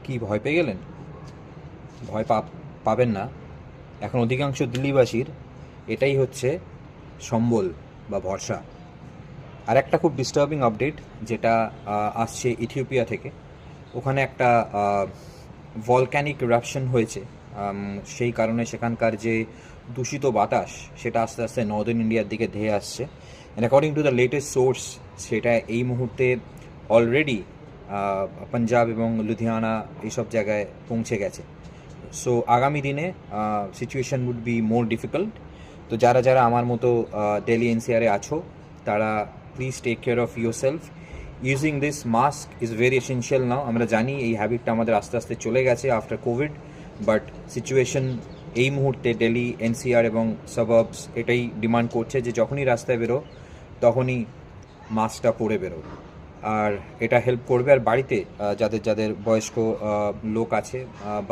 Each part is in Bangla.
কি ভয় পেয়ে গেলেন? ভয় পাবেন না। এখন অধিকাংশ দিল্লিবাসীর এটাই হচ্ছে সম্বল বা ভরসা। আর একটা খুব ডিস্টার্বিং আপডেট যেটা আসছে ইথিওপিয়া থেকে। ওখানে একটা ভলক্যানিক ইরাপশন হয়েছে। সেই কারণে সেখানকার যে দূষিত বাতাস সেটা আস্তে আস্তে নর্দার্ন ইন্ডিয়ার দিকে ধেয়ে আসছে। And according to the latest source, সেটা এই মুহূর্তে অলরেডি পাঞ্জাব এবং লুধিয়ানা এইসব জায়গায় পৌঁছে গেছে। সো আগামী দিনে situation would be more difficult. তো যারা যারা আমার মতো দিল্লি এনসিআরে আছো, তারা please take care of your self. Using this mask is very essential now. আমরা জানি এই হ্যাবিটটা আমাদের আস্তে আস্তে চলে গেছে আফটার কোভিড, বাট সিচুয়েশন এই মুহূর্তে দিল্লি এনসিআর এবং সাবার্বস এটাই ডিমান্ড করছে যে যখনই রাস্তায় বেরো তখনই মাস্কটা পরে বেরো। আর এটা হেল্প করবে। আর বাড়িতে যাদের যাদের বয়স্ক লোক আছে,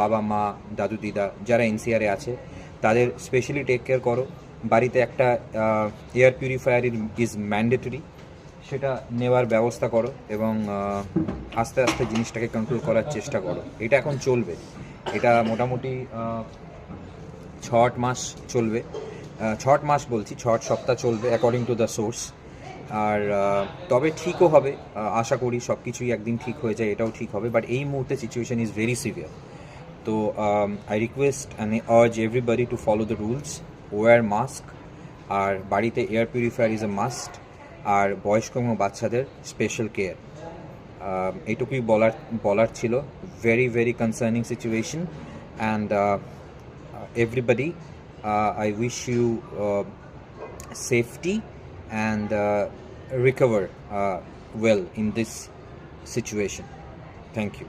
বাবা মা দাদু দিদা যারা এনসিআরে আছে, তাদের স্পেশালি টেক কেয়ার করো। বাড়িতে একটা এয়ার পিউরিফায়ার ইজ ম্যান্ডেটরি, সেটা নেওয়ার ব্যবস্থা করো এবং আস্তে আস্তে জিনিসটাকে কন্ট্রোল করার চেষ্টা করো। এটা এখন চলবে, এটা মোটামুটি 6-8 মাস চলবে। 6-8 মাস বলছি, 6-8 সপ্তাহ চলবে অ্যাকর্ডিং টু দ্য সোর্স। আর তবে ঠিকও হবে, আশা করি সব কিছুই একদিন ঠিক হয়ে যায়, এটাও ঠিক হবে। বাট এই মুহূর্তে সিচুয়েশন ইজ ভেরি সিভিয়ার। তো I request and urge everybody to follow the rules, wear mask, আর বাড়িতে air purifier is a must, আর বয়স্ক এবং বাচ্চাদের স্পেশাল কেয়ার। এইটুকুই বলার ছিল। Very very concerning situation, and everybody, I wish you safety and recover well in this situation. Thank you.